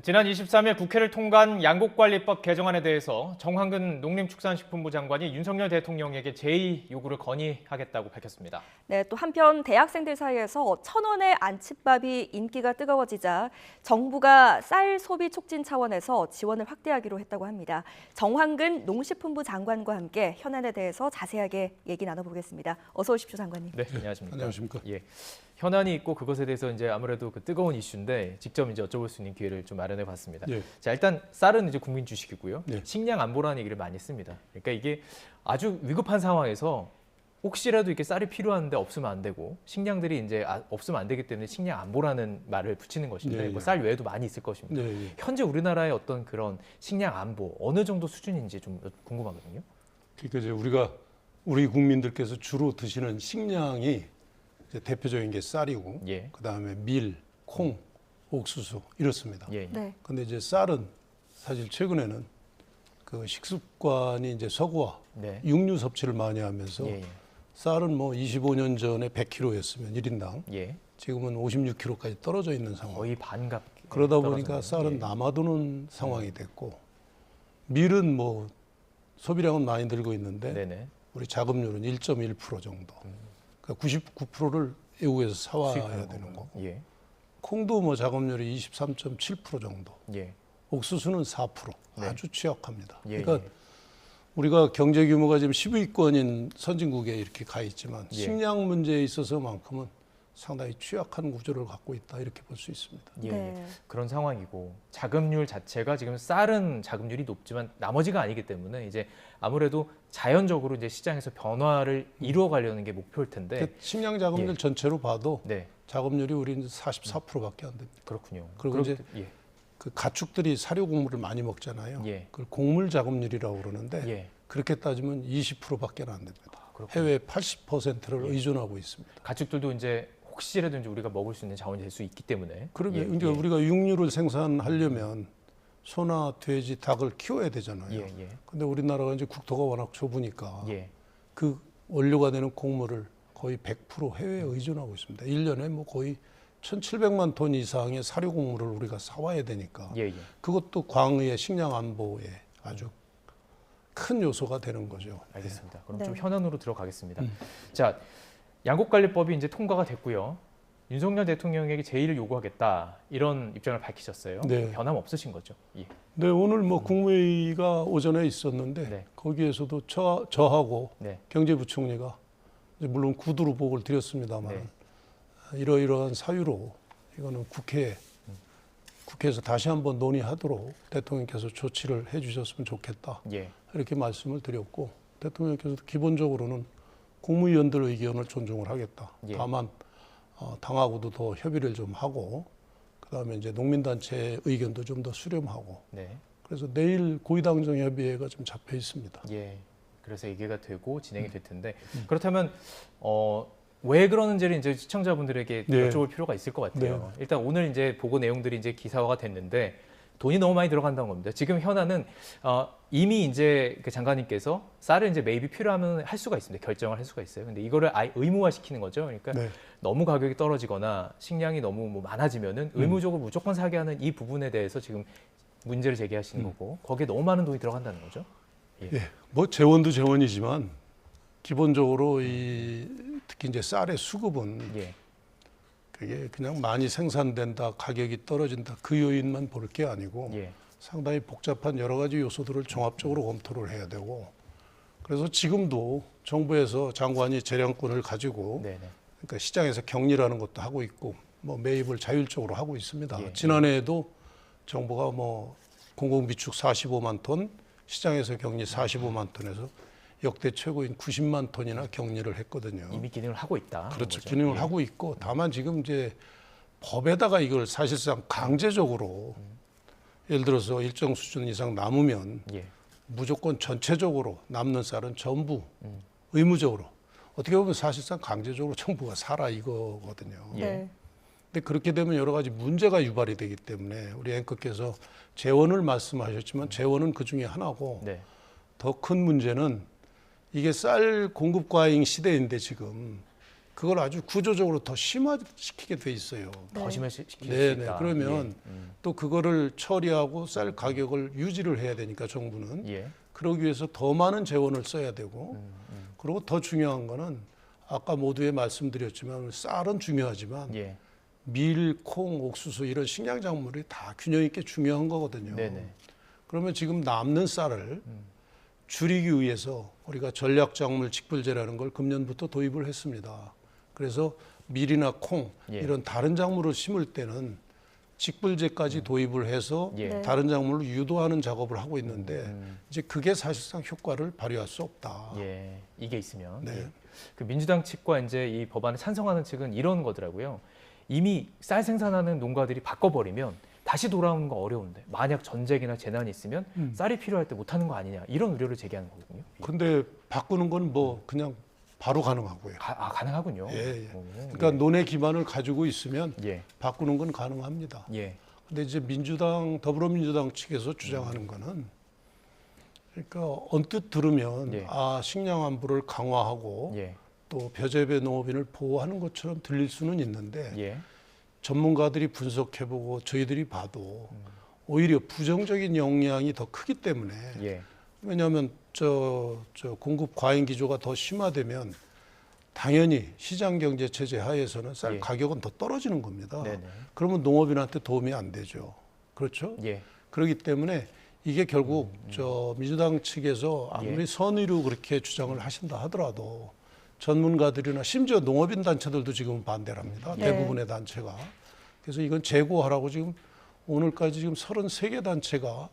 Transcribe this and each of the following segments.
지난 23일 국회를 통과한 양곡관리법 개정안에 대해서 정황근 농림축산식품부 장관이 윤석열 대통령에게 제의 요구를 건의하겠다고 밝혔습니다. 네, 또 한편 대학생들 사이에서 1,000원의 안칫밥이 인기가 뜨거워지자 정부가 쌀 소비 촉진 차원에서 지원을 확대하기로 했다고 합니다. 정황근 농식품부 장관과 함께 현안에 대해서 자세하게 얘기 나눠보겠습니다. 어서 오십시오, 장관님. 네, 안녕하십니까. 안녕하십니까. 예. 현안이 있고 그것에 대해서 이제 아무래도 그 뜨거운 이슈인데 직접 이제 여쭤볼 수 있는 기회를 좀 마련해 봤습니다. 예. 자, 일단 쌀은 이제 국민 주식이고요. 예. 식량 안보라는 얘기를 많이 씁니다. 그러니까 이게 아주 위급한 상황에서 혹시라도 이렇게 쌀이 필요한데 없으면 안 되고 식량들이 이제 없으면 안 되기 때문에 식량 안보라는 말을 붙이는 것인데 예, 예. 뭐 쌀 외에도 많이 있을 것입니다. 네, 예. 현재 우리나라의 어떤 그런 식량 안보 어느 정도 수준인지 좀 궁금하거든요. 그러니까 이제 우리 국민들께서 주로 드시는 식량이 이제 대표적인 게 쌀이고, 예. 그다음에 밀, 콩, 옥수수 이렇습니다. 예. 예. 네. 근데 이제 쌀은 사실 최근에는 그 식습관이 이제 서구화, 네. 육류 섭취를 많이 하면서 예. 쌀은 뭐 25년 전에 100kg였으면 1인당 예. 지금은 56kg까지 떨어져 있는 상황. 거의 반값. 그러다 보니까 떨어졌네요. 쌀은 예. 남아도는 상황이 됐고, 밀은 뭐 소비량은 많이 늘고 있는데 네네. 우리 자급률은 1.1% 정도. 그러니까 99%를 외국에서 사와야 수입하는 되는 거고. 예. 콩도 뭐 자급률이 23.7% 정도. 예. 옥수수는 4%. 네. 아주 취약합니다. 예. 그러니까 우리가 경제 규모가 지금 10위권인 선진국에 이렇게 가 있지만 예. 식량 문제에 있어서만큼은 상당히 취약한 구조를 갖고 있다 이렇게 볼 수 있습니다. 예. 네. 그런 상황이고 자급률 자체가 지금 쌀은 자급률이 높지만 나머지가 아니기 때문에 이제 아무래도 자연적으로 이제 시장에서 변화를 이루어가려는 게 목표일 텐데. 그 식량 자급률 예. 전체로 봐도 네. 자급률이 우리 이제 44%밖에 안 됩니다. 그렇군요. 그리고 이제 예. 그 가축들이 사료 곡물을 많이 먹잖아요. 예. 그걸 곡물 자급률이라고 그러는데 예. 그렇게 따지면 20%밖에 안 됩니다. 그렇군요. 해외 80%를 예. 의존하고 있습니다. 가축들도 이제 혹시라도 이제 우리가 먹을 수 있는 자원이 될 수 있기 때문에. 그러면 예. 그러니까 우리가 육류를 생산하려면 소나 돼지, 닭을 키워야 되잖아요. 예. 예. 근데 우리나라가 이제 국토가 워낙 좁으니까 예. 그 원료가 되는 곡물을 거의 100% 해외에 의존하고 있습니다. 1년에 뭐 거의 1,700만 톤 이상의 사료 곡물을 우리가 사와야 되니까 예. 예. 그것도 광의의 식량 안보에 아주 큰 요소가 되는 거죠. 알겠습니다. 그럼 네. 좀 현안으로 들어가겠습니다. 자, 양곡관리법이 이제 통과가 됐고요. 윤석열 대통령에게 제의를 요구하겠다 이런 입장을 밝히셨어요. 네. 변함 없으신 거죠? 예. 네, 오늘 뭐 국무회의가 오전에 있었는데 네. 거기에서도 저하고 네. 경제부총리가 이제 물론 구두로 보고를 드렸습니다만 네. 이러이러한 사유로 이거는 국회에서 다시 한번 논의하도록 대통령께서 조치를 해주셨으면 좋겠다 예. 이렇게 말씀을 드렸고 대통령께서도 기본적으로는 국무위원들 의견을 존중을 하겠다. 예. 다만 당하고도 더 협의를 좀 하고 그다음에 이제 농민단체 의견도 좀 더 수렴하고 네. 그래서 내일 고위당정협의회가 좀 잡혀 있습니다. 예. 그래서 얘기가 되고 진행이 될 텐데 그렇다면 왜 그러는지를 이제 시청자분들에게 네. 여쭤볼 필요가 있을 것 같아요. 네. 일단 오늘 이제 보고 내용들이 이제 기사화가 됐는데 돈이 너무 많이 들어간다는 겁니다. 지금 현안은 이미 이제 그 장관님께서 쌀을 이제 매입이 필요하면 할 수가 있습니다. 결정을 할 수가 있어요. 근데 이거를 아예 의무화시키는 거죠. 그러니까 네. 너무 가격이 떨어지거나 식량이 너무 뭐 많아지면은 의무적으로 무조건 사게 하는 이 부분에 대해서 지금 문제를 제기하시는 거고 거기에 너무 많은 돈이 들어간다는 거죠. 예. 예, 뭐 재원도 재원이지만 기본적으로 특히 이제 쌀의 수급은 예. 그게 그냥 많이 생산된다, 가격이 떨어진다 그 요인만 볼 게 아니고 예. 상당히 복잡한 여러 가지 요소들을 종합적으로 검토를 해야 되고 그래서 지금도 정부에서 장관이 재량권을 가지고 네네. 그러니까 시장에서 격리라는 것도 하고 있고 뭐 매입을 자율적으로 하고 있습니다. 예. 지난해에도 정부가 뭐 공공비축 45만 톤, 시장에서 격리 45만 톤에서 역대 최고인 90만 톤이나 격리를 했거든요. 이미 기능을 하고 있다. 그렇죠. 거죠. 기능을 예. 하고 있고 다만 지금 이제 법에다가 이걸 사실상 강제적으로 예를 들어서 일정 수준 이상 남으면 예. 무조건 전체적으로 남는 쌀은 전부 의무적으로 어떻게 보면 사실상 강제적으로 정부가 사라 이거거든요. 예. 네. 근데 그렇게 되면 여러 가지 문제가 유발이 되기 때문에 우리 앵커께서 재원을 말씀하셨지만 재원은 그 중에 하나고 네. 더 큰 문제는 이게 쌀 공급 과잉 시대인데 지금 그걸 아주 구조적으로 더 심화시키게 돼 있어요. 더 심화시킬 수 네네. 있다. 그러면 예. 또 그거를 처리하고 쌀 가격을 유지를 해야 되니까 정부는 예. 그러기 위해서 더 많은 재원을 써야 되고 그리고 더 중요한 거는 아까 모두에 말씀드렸지만 쌀은 중요하지만 예. 밀, 콩, 옥수수 이런 식량 작물이 다 균형 있게 중요한 거거든요. 네네. 그러면 지금 남는 쌀을 줄이기 위해서 우리가 전략작물 직불제라는 걸 금년부터 도입을 했습니다. 그래서 밀이나 콩 예. 이런 다른 작물을 심을 때는 직불제까지 도입을 해서 예. 네. 다른 작물을 유도하는 작업을 하고 있는데 이제 그게 사실상 효과를 발휘할 수 없다. 예. 이게 있으면 네. 예. 그 민주당 측과 이제 이 법안에 찬성하는 측은 이런 거더라고요. 이미 쌀 생산하는 농가들이 바꿔버리면 다시 돌아오는 거 어려운데 만약 전쟁이나 재난이 있으면 쌀이 필요할 때 못하는 거 아니냐 이런 우려를 제기하는 거거든요. 근데 바꾸는 건 뭐 그냥 바로 가능하고요. 가능하군요. 예, 예. 오, 그러니까 논의 기반을 가지고 있으면 예. 바꾸는 건 가능합니다. 예. 근데 이제 더불어민주당 측에서 주장하는 거는 그러니까 언뜻 들으면 예. 식량 안보를 강화하고 예. 또 벼재배 농업인을 보호하는 것처럼 들릴 수는 있는데 예. 전문가들이 분석해보고 저희들이 봐도 오히려 부정적인 영향이 더 크기 때문에 예. 왜냐하면 저 공급 과잉 기조가 더 심화되면 당연히 시장 경제 체제 하에서는 쌀 예. 가격은 더 떨어지는 겁니다. 네네. 그러면 농업인한테 도움이 안 되죠. 그렇죠? 예. 그렇기 때문에 이게 결국 저 민주당 측에서 아무리 예. 선의로 그렇게 주장을 하신다 하더라도 전문가들이나 심지어 농업인 단체들도 지금 반대를 합니다. 네. 대부분의 단체가. 그래서 이건 재고하라고 지금 오늘까지 지금 33개 단체가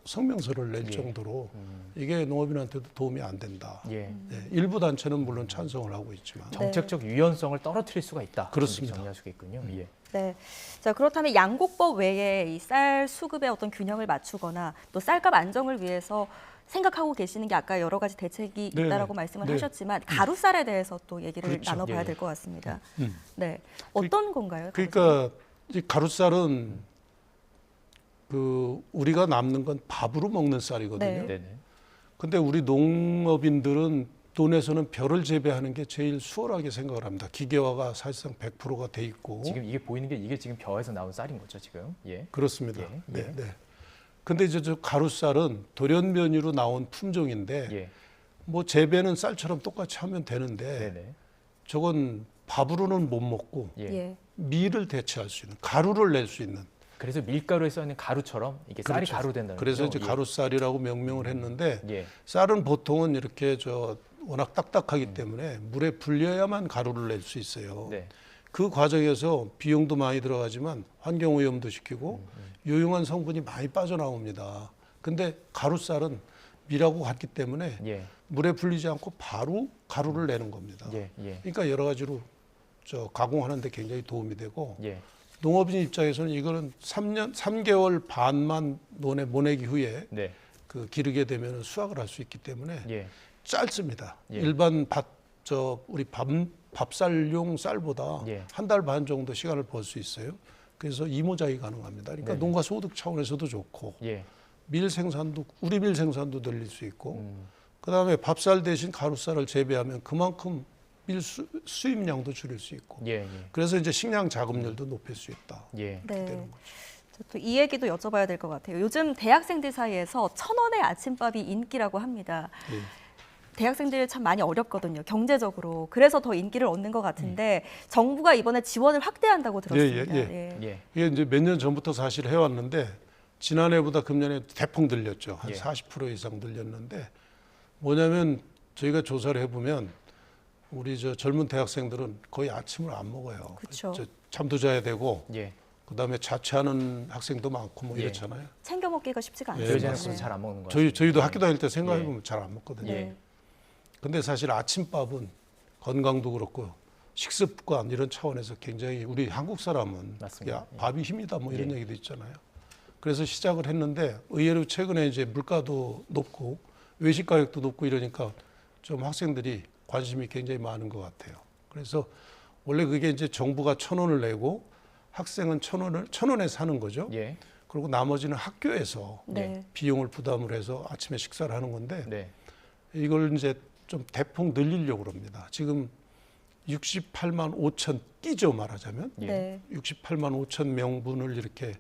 성명서를 낼 예. 정도로 이게 농업인한테도 도움이 안 된다. 예. 네, 일부 단체는 물론 찬성을 하고 있지만 정책적 유연성을 떨어뜨릴 수가 있다. 그렇습니다. 정리할 수가 있군요. 예. 네. 자, 그렇다면 양곡법 외에 이 쌀 수급의 어떤 균형을 맞추거나 또 쌀값 안정을 위해서 생각하고 계시는 게 아까 여러 가지 대책이 네. 있다라고 말씀을 네. 하셨지만 가루쌀에 대해서 또 얘기를 그렇죠. 나눠봐야 예. 될 것 같습니다. 음. 네. 어떤 건가요? 그러니까 이 가루쌀은 그 우리가 남는 건 밥으로 먹는 쌀이거든요. 네. 네네. 근데 우리 농업인들은 논에서는 벼를 재배하는 게 제일 수월하게 생각을 합니다. 기계화가 사실상 100%가 돼 있고 지금 이게 보이는 게 이게 지금 벼에서 나온 쌀인 거죠, 지금. 예. 그렇습니다. 예, 네, 예. 네. 근데 이제 저 가루쌀은 돌연변이로 나온 품종인데 예. 뭐 재배는 쌀처럼 똑같이 하면 되는데 네네. 저건 밥으로는 못 먹고 예. 예. 밀을 대체할 수 있는 가루를 낼 수 있는 그래서 밀가루에 써 있는 가루처럼 이게 쌀이 그렇죠. 가루 된다는 그래서 거죠. 이제 가루쌀이라고 명명을 했는데 예. 쌀은 보통은 이렇게 워낙 딱딱하기 때문에 물에 불려야만 가루를 낼 수 있어요. 네. 그 과정에서 비용도 많이 들어가지만 환경 오염도 시키고 유용한 성분이 많이 빠져나옵니다. 근데 가루쌀은 밀하고 같기 때문에 예. 물에 불리지 않고 바로 가루를 내는 겁니다. 예. 예. 그러니까 여러 가지로 가공하는 데 굉장히 도움이 되고 예. 농업인 입장에서는 이거는 3개월 반만 논에 보내기 후에 네. 그 기르게 되면 수확을 할 수 있기 때문에 예. 짧습니다. 예. 일반 우리 밥쌀용 쌀보다 예. 한 달 반 정도 시간을 벌 수 있어요. 그래서 이모작이 가능합니다. 그러니까 네네. 농가 소득 차원에서도 좋고 예. 우리 밀 생산도 늘릴 수 있고 그다음에 밥쌀 대신 가루쌀을 재배하면 그만큼 밀 수입량도 줄일 수 있고 예. 그래서 이제 식량 자급률도 높일 수 있다. 예. 네. 되는 거죠. 또 이 얘기도 여쭤봐야 될 것 같아요. 요즘 대학생들 사이에서 1,000원의 아침밥이 인기라고 합니다. 예. 대학생들 참 많이 어렵거든요. 경제적으로. 그래서 더 인기를 얻는 것 같은데 정부가 이번에 지원을 확대한다고 들었습니다. 예. 예. 이게 이제 몇 년 전부터 사실 해왔는데 지난해보다 금년에 대폭 늘렸죠. 한 예. 40% 이상 늘렸는데 뭐냐면 저희가 조사를 해보면 우리 젊은 대학생들은 거의 아침을 안 먹어요. 그쵸. 잠도 자야 되고 예. 그다음에 자취하는 학생도 많고 뭐 예. 이렇잖아요. 챙겨 먹기가 쉽지가 예, 않습니다. 교회자는 잘 안 먹는 거 저희도 학교 다닐 때 생각해보면 잘 안 먹거든요. 예. 근데 사실 아침밥은 건강도 그렇고 식습관 이런 차원에서 굉장히 우리 한국 사람은 맞습니다. 야, 밥이 힘이다 뭐 이런 예. 얘기도 있잖아요. 그래서 시작을 했는데 의외로 최근에 이제 물가도 높고 외식 가격도 높고 이러니까 좀 학생들이 관심이 굉장히 많은 것 같아요. 그래서 원래 그게 이제 정부가 1,000원을 내고 학생은 1,000원에 사는 거죠. 예. 그리고 나머지는 학교에서 네. 비용을 부담을 해서 아침에 식사를 하는 건데 네. 이걸 이제 좀 대폭 늘리려고 합니다. 지금 68만 5천 끼죠 말하자면 예. 네. 68만 5천 명분을 이렇게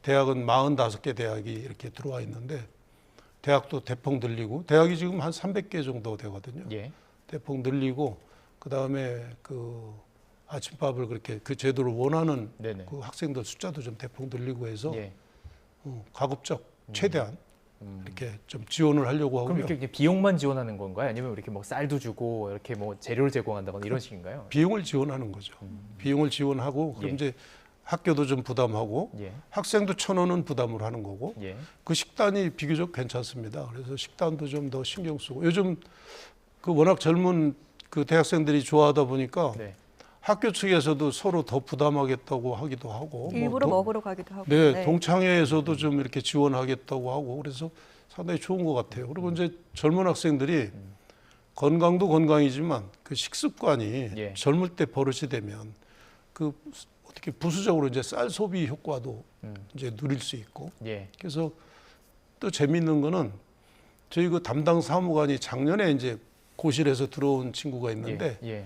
대학은 45개 대학이 이렇게 들어와 있는데 대학도 대폭 늘리고 대학이 지금 한 300개 정도 되거든요. 예. 대폭 늘리고 그다음에 그 아침밥을 그렇게 그 제도를 원하는 네네. 그 학생들 숫자도 좀 대폭 늘리고 해서 예. 가급적 최대한 이렇게 좀 지원을 하려고 그럼 하고요. 이렇게 비용만 지원하는 건가요? 아니면 이렇게 뭐 쌀도 주고 이렇게 뭐 재료를 제공한다거나 이런 식인가요? 비용을 지원하는 거죠. 비용을 지원하고 그럼 예. 이제 학교도 좀 부담하고 예. 학생도 1,000원은 부담을 하는 거고 예. 그 식단이 비교적 괜찮습니다. 그래서 식단도 좀 더 신경 쓰고 요즘 그 워낙 젊은 그 대학생들이 좋아하다 보니까 네. 학교 측에서도 서로 더 부담하겠다고 하기도 하고 일부러 뭐 먹으러 가기도 하고. 네, 동창회에서도 좀 이렇게 지원하겠다고 하고 그래서 상당히 좋은 것 같아요. 그리고 이제 젊은 학생들이 건강도 건강이지만 그 식습관이 예. 젊을 때 버릇이 되면 그 어떻게 부수적으로 이제 쌀 소비 효과도 이제 누릴 수 있고 예. 그래서 또 재미있는 거는 저희 그 담당 사무관이 작년에 이제 고실에서 들어온 친구가 있는데 예. 예.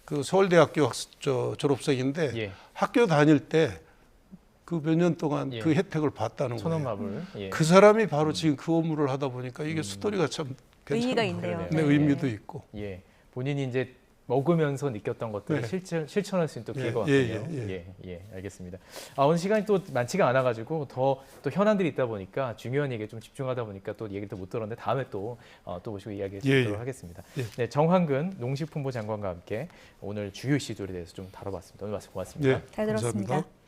그 서울대학교 졸업생인데 예. 학교 다닐 때 그 몇 년 동안 예. 그 혜택을 봤다는 거예요. 천원밥을. 예. 그 사람이 바로 지금 그 업무를 하다 보니까 이게 스토리가 참 의미가 괜찮은 있네요. 거예요. 그러네요. 네, 의미도 있고. 예. 본인이 이제 먹으면서 느꼈던 것들을 네. 실천할 수 있는 또 예, 기회가 예, 왔군요. 예, 예, 예, 알겠습니다. 오늘 시간이 또 많지가 않아가지고 또 현안들이 있다 보니까 중요한 얘기에 좀 집중하다 보니까 또 얘기를 또 못 들었는데 다음에 또 모시고 이야기 예, 듣도록 예. 하겠습니다. 예. 네, 정황근 농식품부 장관과 함께 오늘 주요 이슈들에 대해서 좀 다뤄봤습니다. 오늘 말씀 고맙습니다. 네, 잘 들었습니다. 감사합니다.